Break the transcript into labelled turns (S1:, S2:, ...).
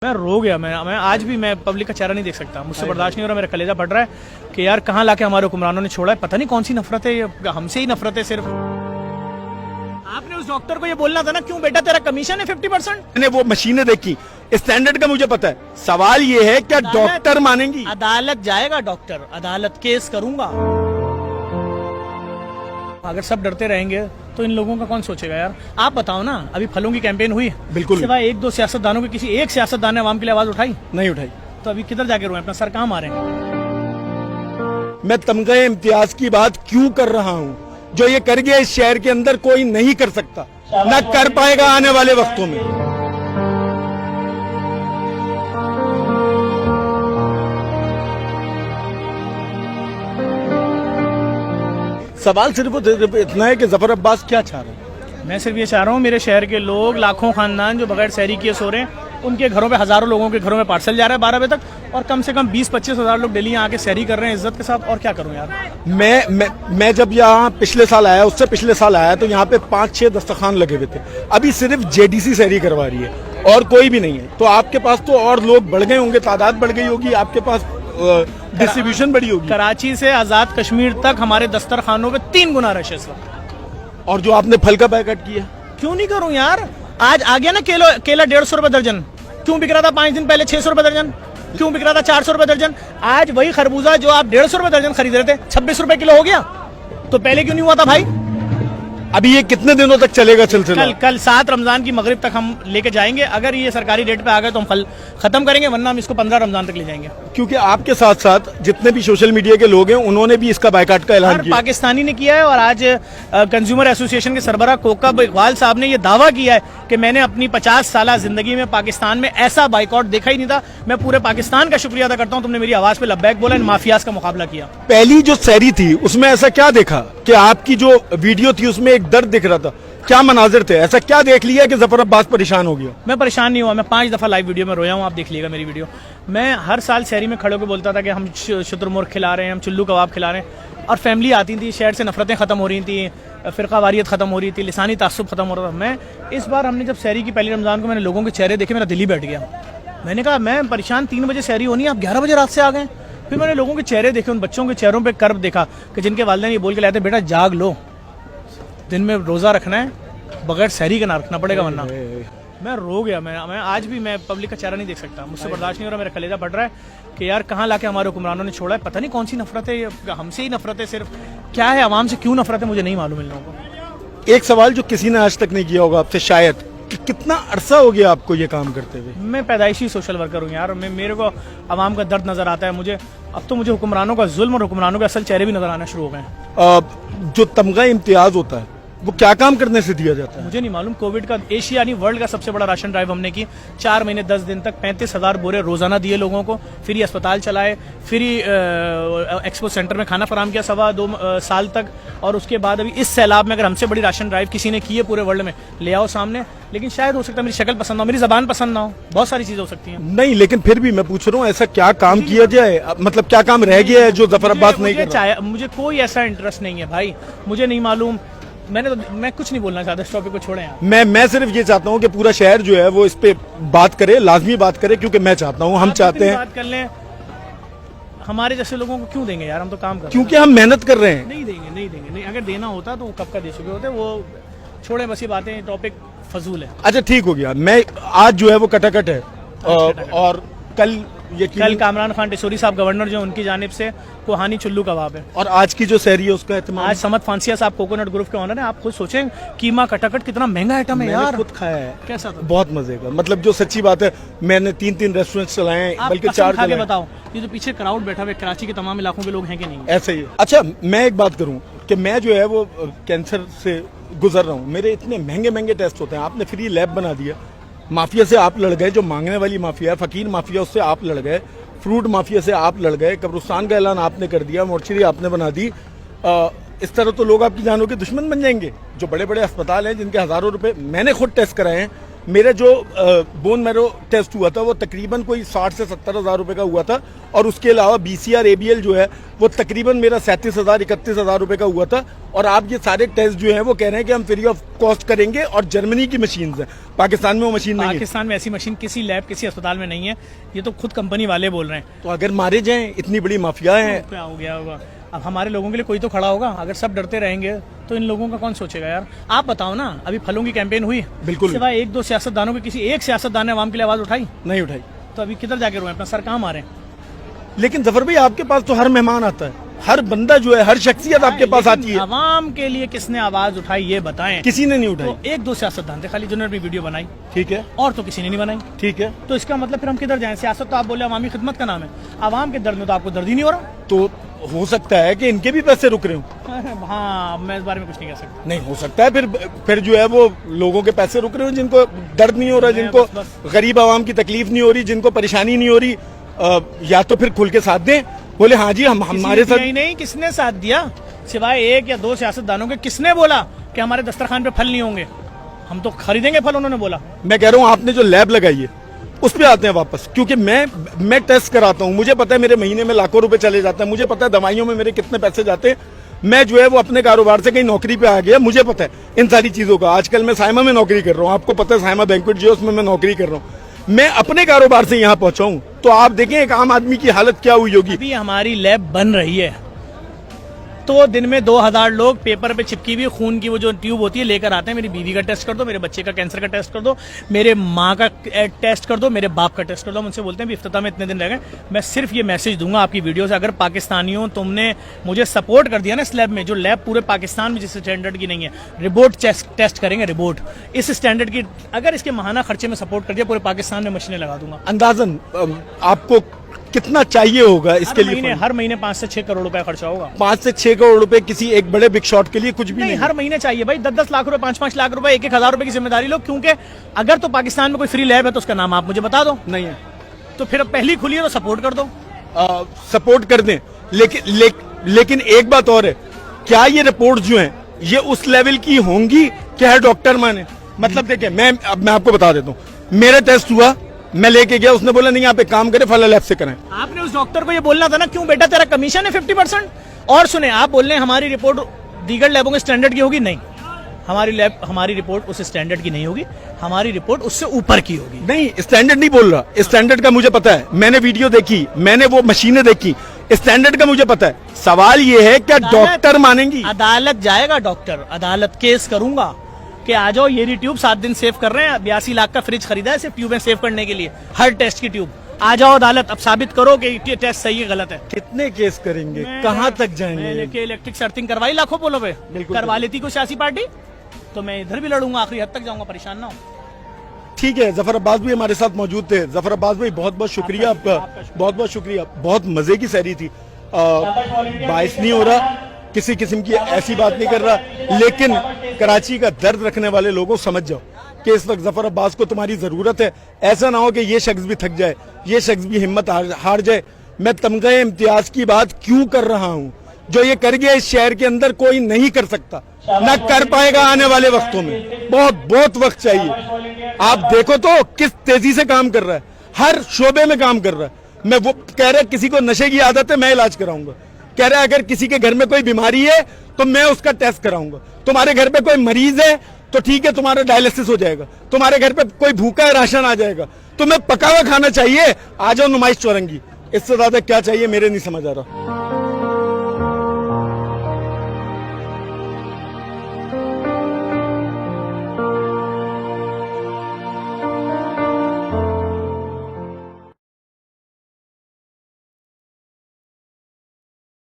S1: मैं रो गया। मैं आज भी मैं पब्लिक का चेहरा नहीं देख सकता, मुझसे बर्दाश्त नहीं हो रहा, मेरा कलेजा फट रहा है कि यार कहाँ लाके हमारे हुक्मरानों ने छोड़ा है। पता नहीं कौन सी नफरत है, ये हमसे ही नफरत है सिर्फ। आपने उस डॉक्टर को ये बोलना था ना, क्यों बेटा तेरा कमीशन है 50%।
S2: मैंने वो मशीनें देखी, स्टैंडर्ड का मुझे पता है। सवाल ये है क्या डॉक्टर मानेंगी?
S1: अदालत जाएगा डॉक्टर, अदालत केस करूंगा। अगर सब डरते रहेंगे तो इन लोगों का कौन सोचेगा यार। आप बताओ ना, अभी फलों की कैंपेन हुई,
S2: बिल्कुल
S1: सिवाय एक दो सियासतदानों के किसी एक सियासतदान ने आवाम के लिए आवाज उठाई?
S2: नहीं उठाई।
S1: तो अभी किधर जाके रोए, अपना सर कहाँ मारे?
S2: मैं तमगा इम्तियाज की बात क्यों कर रहा हूँ? जो ये कर गया इस शहर के अंदर कोई नहीं कर सकता, न कर पाएगा आने वाले वक्तों में। सवाल सिर्फ इतना है कि जफर अब्बास क्या चाह रहे हैं?
S1: मैं सिर्फ ये चाह रहा हूँ, मेरे शहर के लोग, लाखों खानदान जो बगैर सहरी किए सो रहे हैं, उनके घरों पे हजारों लोगों के घरों में पार्सल जा रहा है 12 बजे तक, और कम से कम 20-25 हज़ार लोग डेली यहाँ आके सहरी कर रहे हैं इज्जत के साथ। और क्या करूँ यार।
S2: मैं जब यहाँ पिछले साल आया, उससे पिछले साल आया, तो यहाँ पे 5-6 दस्तरखान लगे हुए थे। अभी सिर्फ जेडीसी सहरी करवा रही है और कोई भी नहीं है। तो आपके पास तो और लोग बढ़ गए होंगे, तादाद बढ़ गई होगी, आपके पास डिस्ट्रीब्यूशन बड़ी होगी।
S1: कराची से आजाद कश्मीर तक हमारे दस्तरखानों पे 3 गुना रश है इस वक्त।
S2: और जो आपने फल का बैकअट किया,
S1: क्यों नहीं करूं यार। आज आ गया ना केला 150 रुपए दर्जन, क्यों बिक रहा था 5 दिन पहले 600 रुपए दर्जन, क्यों बिक रहा था 400 रुपए दर्जन। आज वही खरबूजा जो आप 150 रुपए दर्जन खरीद रहे थे 26 रुपए किलो हो गया। तो पहले क्यों नहीं हुआ था भाई?
S2: अभी ये कितने दिनों तक चलेगा सिलसिला?
S1: कल 7 रमजान की मगरिब तक हम लेके जाएंगे। अगर ये सरकारी रेट पे आ गए तो हम फल खत्म करेंगे, वरना हम इसको 15 रमजान तक ले जाएंगे।
S2: क्योंकि आपके साथ साथ जितने भी सोशल मीडिया के लोग हैं, उन्होंने भी इसका बायकॉट का ऐलान किया।
S1: पाकिस्तानी ने किया है, और आज कंज्यूमर एसोसिएशन के सरबराह कोकब इकबाल साहब ने यह दावा किया है कि मैंने अपनी 50 साल जिंदगी में पाकिस्तान में ऐसा बाइकआउट देखा ही नहीं था। मैं पूरे पाकिस्तान का शुक्रिया अदा करता हूँ, तुमने मेरी आवाज पे लब्बैक बोला, इन माफियाज का मुकाबला किया।
S2: पहली जो सहरी थी उसमें ऐसा क्या देखा कि आपकी जो वीडियो थी उसमें एक दर्द दिख रहा था? क्या मनाजिर थे? ऐसा क्या देख लिया कि जफर अब्बास परेशान हो गया?
S1: मैं परेशान नहीं हुआ, मैं 5 दफा लाइव वीडियो में रोया हूँ, आप देख लीजिएगा मेरी वीडियो। मैं हर साल शहरी में खड़े होकर बोलता था कि हम शुतुरमुर्ग खिला रहे हैं, हम चुल्लू कबाब खिला रहे हैं, और फैमिली आती थी, शहर से नफरतें खत्म हो रही थी, फिरका वारियत खत्म हो रही थी, लिसानी तासुब खत्म हो रहा था। मैं इस बार, हमने जब शहरी की पहली रमजान को मैंने लोगों के चेहरे देखे, मेरा दिल ही बैठ गया। मैंने कहा मैं परेशान, 3 बजे शहरी होनी है, आप 11 बजे रात से आ गए। फिर मैंने लोगों के चेहरे देखे, उन बच्चों के चेहरों पर कर्ब देखा कि जिनके वालिदैन ये बोल के लाए थे, बेटा जाग लो, दिन में रोजा रखना है, बगैर सहरी का ना रखना पड़ेगा, वरना। मैं रो गया। मैं आज भी मैं पब्लिक का चेहरा नहीं देख सकता, मुझसे बर्दाश्त नहीं हो रहा, मेरा कलेजा फट रहा है कि यार कहाँ लाके हमारे हुक्मरानों ने छोड़ा है। पता नहीं कौन सी नफरत है, ये हमसे ही नफरत है सिर्फ। क्या है, आवाम से क्यों नफरत है, मुझे नहीं मालूम इन लोगों को।
S2: एक सवाल जो किसी ने आज तक नहीं किया होगा आपसे शायद, कि कितना अरसा हो गया आपको ये काम करते हुए?
S1: मैं पैदाइशी सोशल वर्कर हूँ यार। मेरे को आवाम का दर्द नजर आता है मुझे। अब तो मुझे हुक्मरानों का जुल्म और हुक्मरानों के असल चेहरे भी नजर आना शुरू हो गए।
S2: जो तमगा इम्तियाज होता है वो क्या काम करने से दिया जाता है?
S1: मुझे नहीं मालूम। कोविड का एशिया यानी वर्ल्ड का सबसे बड़ा राशन ड्राइव हमने की। 4 महीने 10 दिन तक 35,000 बोरे रोजाना दिए लोगों को, फ्री अस्पताल चलाए, फ्री एक्सपो सेंटर में खाना फराम किया 2.25 साल तक। और उसके बाद अभी इस सैलाब में अगर हमसे बड़ी राशन ड्राइव किसी ने की है पूरे वर्ल्ड में, ले आओ सामने। लेकिन शायद हो सकता है मेरी शक्ल पसंद ना हो, मेरी जबान पसंद ना हो, बहुत सारी चीजें हो सकती हैं।
S2: नहीं, लेकिन फिर भी मैं पूछ रहा हूँ ऐसा क्या काम किया जाए, मतलब क्या काम रह गया है जो जफर अब्बास नहीं कर रहा?
S1: मुझे कोई ऐसा इंटरेस्ट नहीं है भाई, मुझे नहीं मालूम। मैं कुछ नहीं बोलना चाहता, इस टॉपिक को छोड़ें आप।
S2: मैं सिर्फ ये चाहता हूँ कि पूरा शहर जो है वो इस पे बात करे, लाजमी बात करे, क्योंकि मैं चाहता हूँ, हम चाहते हैं।
S1: बात कर लें, हमारे जैसे लोगों को क्यों देंगे यार, हम तो काम कर रहे हैं।
S2: क्योंकि हम मेहनत कर रहे हैं।
S1: नहीं देंगे। नहीं, अगर देना होता तो कब का दे चुके होते। वो छोड़े, बस ये बातें, टॉपिक फजूल है।
S2: अच्छा ठीक हो गया। मैं आज जो है वो कटाकट है, और कल
S1: कामरान खान टिसोरी साहब गवर्नर जो, उनकी जानिब से कोहानी चुल्लू कबाब है।
S2: और आज की जो सहरी है उसका एहतमाम
S1: आज समद फांसिया साहब कोकोनट ग्रुप के ऑनर है। आप खुद सोचें, कीमा कटाकट कितना महंगा आइटम है यार।
S2: खुद खाया है।
S1: कैसा था?
S2: बहुत मजे का, मतलब जो सच्ची बात है, मैंने 3 रेस्टोरेंट चलाए हैं, बल्कि 4
S1: खा के बताओ, ये जो पीछे क्राउड बैठा हुआ है, कराची के तमाम इलाकों के लोग हैं कि नहीं?
S2: ऐसे ही। अच्छा, मैं एक बात करूं कि मैं जो है वो कैंसर से गुजर रहा हूं, मेरे इतने महंगे टेस्ट होते हैं, आपने फ्री लैब बना दिया, माफिया से आप लड़ गए, जो मांगने वाली माफिया, फकीर माफिया, उससे आप लड़ गए, फ्रूट माफिया से आप लड़ गए, कब्रिस्तान का ऐलान आपने कर दिया, मोर्चरी आपने बना दी। इस तरह तो लोग आपकी जानों के दुश्मन बन जाएंगे। जो बड़े बड़े अस्पताल हैं जिनके हजारों रुपए मैंने खुद टेस्ट कराए हैं, मेरा जो बोन मैरो टेस्ट हुआ था वो तकरीबन कोई 60 से 70 हज़ार रुपए का हुआ था, और उसके अलावा BCR ABL जो है वो तकरीबन मेरा 37,000 31,000 रुपए का हुआ था। और आप ये सारे टेस्ट जो हैं वो कह रहे हैं कि हम फ्री ऑफ कॉस्ट करेंगे, और जर्मनी की मशीन है, पाकिस्तान में वो मशीन नहीं है।
S1: पाकिस्तान में ऐसी मशीन किसी लैब किसी अस्पताल में नहीं है, ये तो खुद कंपनी वाले बोल रहे हैं।
S2: तो अगर मारे जाएं, इतनी बड़ी माफिया है,
S1: क्या हो गया होगा? अब हमारे लोगों के लिए कोई तो खड़ा होगा। अगर सब डरते रहेंगे तो इन लोगों का कौन सोचेगा यार? आप बताओ ना, अभी फलों की कैंपेन हुई,
S2: बिल्कुल
S1: सिवाय एक दो सियासतदानों के किसी एक सियासतदान ने आवाम के लिए आवाज उठाई
S2: नहीं उठाई।
S1: तो अभी किधर जाके रोए? अपना सर कहाँ मारे?
S2: लेकिन जफर भाई आपके पास तो हर मेहमान आता है, हर बंदा जो है, हर शख्सियत आपके पास आती है।
S1: आवाम के लिए किसने आवाज उठाई ये बताएं?
S2: किसी ने नहीं उठाई।
S1: तो एक दो सियासतदान थे खाली जिन्होंने वीडियो बनाई,
S2: ठीक है,
S1: और तो किसी ने नहीं बनाई।
S2: ठीक है,
S1: तो इसका मतलब फिर हम किधर जाएं? सियासत तो आप बोले अवामी खिदमत का नाम है, आवाम के दर्द में तो आपको दर्द ही नहीं हो रहा।
S2: तो हो सकता है कि इनके भी पैसे रुक रहे हो।
S1: हाँ, मैं इस बारे में कुछ नहीं कह सकता।
S2: नहीं हो सकता है फिर जो है वो लोगों के पैसे रुक रहे हो जिनको दर्द नहीं हो रहा, जिनको गरीब आवाम की तकलीफ नहीं हो रही, जिनको परेशानी नहीं हो रही। या तो फिर खुल के साथ दें, बोले हाँ जी हम हमारे साथ।
S1: नहीं, किसने साथ दिया? सिवाय एक या दो सियासतदानों के किसने बोला कि हमारे दस्तरखान पे फल नहीं होंगे, हम तो खरीदेंगे फल? उन्होंने बोला।
S2: मैं कह रहा हूँ आपने जो लैब लगाई है उस पे आते हैं वापस, क्योंकि मैं टेस्ट कराता हूँ, मुझे पता है मेरे महीने में लाखों रुपए चले जाते हैं, मुझे पता है दवाइयों में मेरे कितने पैसे जाते हैं। मैं जो है वो अपने कारोबार से कहीं नौकरी पे आ गया, मुझे पता है इन सारी चीजों का। आजकल मैं साइमा में नौकरी कर रहा हूँ, आपको पता है साइमा बैंक्वेट जो है उसमें मैं नौकरी कर रहा हूँ। मैं अपने कारोबार से यहाँ पहुंचा हूँ, तो आप देखें एक आम आदमी की हालत क्या हुई होगी।
S1: अभी हमारी लैब बन रही है तो दिन में 2000 लोग पेपर पे चिपकी हुई खून की वो जो ट्यूब होती है लेकर आते हैं। मेरी बीवी का टेस्ट कर दो, मेरे बच्चे का कैंसर का टेस्ट कर दो, मेरे माँ का टेस्ट कर दो, मेरे बाप का टेस्ट कर दो। मुझसे बोलते हैं भी इफ्तिताह में इतने दिन रह गए। मैं सिर्फ ये मैसेज दूंगा आपकी वीडियो से, अगर पाकिस्तानियों तुमने मुझे सपोर्ट कर दिया ना इस लैब में, जो लैब पूरे पाकिस्तान में जिस स्टैंडर्ड की नहीं है, रिपोर्ट टेस्ट करेंगे, रिपोर्ट इस स्टैंडर्ड की, अगर इसके महाना खर्चे में सपोर्ट कर दिया, पूरे पाकिस्तान में मशीनें लगा दूंगा।
S2: अंदाजन आपको कितना चाहिए होगा इसके लिए?
S1: हर महीने 5 से 6 करोड़ रुपए खर्चा होगा।
S2: 5 से 6 करोड़ रुपए किसी एक बड़े बिग शॉट के लिए कुछ भी नहीं।
S1: हर महीने चाहिए भाई, 10-10 लाख रुपए, 5-5 लाख रुपए, 1-1 हजार रुपए की जिम्मेदारी लो। क्योंकि अगर तो पाकिस्तान में कोई फ्री लैब है तो उसका नाम आप मुझे बता दो।
S2: नहीं है
S1: तो फिर अब पहली खुली है तो सपोर्ट कर दो।
S2: सपोर्ट कर दें, लेकिन एक बात और है, क्या ये रिपोर्ट जो है ये उस लेवल की होंगी क्या है डॉक्टर माने? मतलब देखिए मैं आपको बता देता हूँ, मेरा टेस्ट हुआ, मैं लेके गया, उसने बोला नहीं आप एक काम करें फला लैब से करें।
S1: आपने उस डॉक्टर को ये बोलना था ना, क्यों बेटा तेरा कमीशन है 50%। और सुने, आप बोल रहे हैं हमारी रिपोर्ट दीगर लैबों के स्टैंडर्ड की होगी, नहीं, हमारी रिपोर्ट उस स्टैंडर्ड की नहीं होगी, हमारी रिपोर्ट उससे ऊपर की होगी।
S2: नहीं, स्टैंडर्ड नहीं बोल रहा, स्टैंडर्ड का मुझे पता है, मैंने वीडियो देखी, मैंने वो मशीनें देखी, स्टैंडर्ड का मुझे पता है। सवाल ये है क्या डॉक्टर मानेंगी?
S1: अदालत जाएगा डॉक्टर, अदालत केस करूंगा कि आ जाओ ये ट्यूब 7 दिन सेव कर रहे हैं, 82 लाख का फ्रिज खरीदा है सिर्फ ट्यूबें सेव करने के लिए, हर टेस्ट की ट्यूब। आ जाओ अदालत, अब साबित करो कि ये टेस्ट सही है गलत है।
S2: कितने केस करेंगे, कहाँ तक जाएंगे?
S1: मैंने इलेक्ट्रिक सर्थिंग करवाई लाखों पोलों पे, करवा लेती कोई सियासी पार्टी तो मैं इधर भी लड़ूंगा, आखिरी हद तक जाऊंगा, परेशान ना हो।
S2: ठीक है, जफर अब्बास भी हमारे साथ मौजूद थे। जफर अब्बास भाई बहुत बहुत शुक्रिया आपका, बहुत बहुत शुक्रिया। बहुत मजे की सैरी थी, बाइस नहीं हो रहा, किसी किस्म की ऐसी बात नहीं कर रहा, लेकिन कराची का दर्द रखने वाले लोगों समझ जाओ कि इस वक्त जफर अब्बास को तुम्हारी जरूरत है। ऐसा ना हो कि ये शख्स भी थक जाए, ये शख्स भी हिम्मत हार जाए। मैं तमगे इम्तियाज की बात क्यों कर रहा हूँ? जो ये कर गया इस शहर के अंदर कोई नहीं कर सकता, ना कर पाएगा आने वाले वक्तों में। बहुत वक्त चाहिए। आप देखो तो किस तेजी से काम कर रहा है, हर शोबे में काम कर रहा है। मैं वो कह रहा है किसी को नशे की आदत है मैं इलाज कराऊंगा, कह रहा है अगर किसी के घर में कोई बीमारी है तो मैं उसका टेस्ट कराऊंगा, तुम्हारे घर पे कोई मरीज है तो ठीक है तुम्हारा डायलिसिस हो जाएगा, तुम्हारे घर पे कोई भूखा है राशन आ जाएगा, तुम्हें पका हुआ खाना चाहिए, आ जाओ नुमाइश चौरंगी। इससे ज्यादा क्या चाहिए मेरे नहीं समझ आ रहा।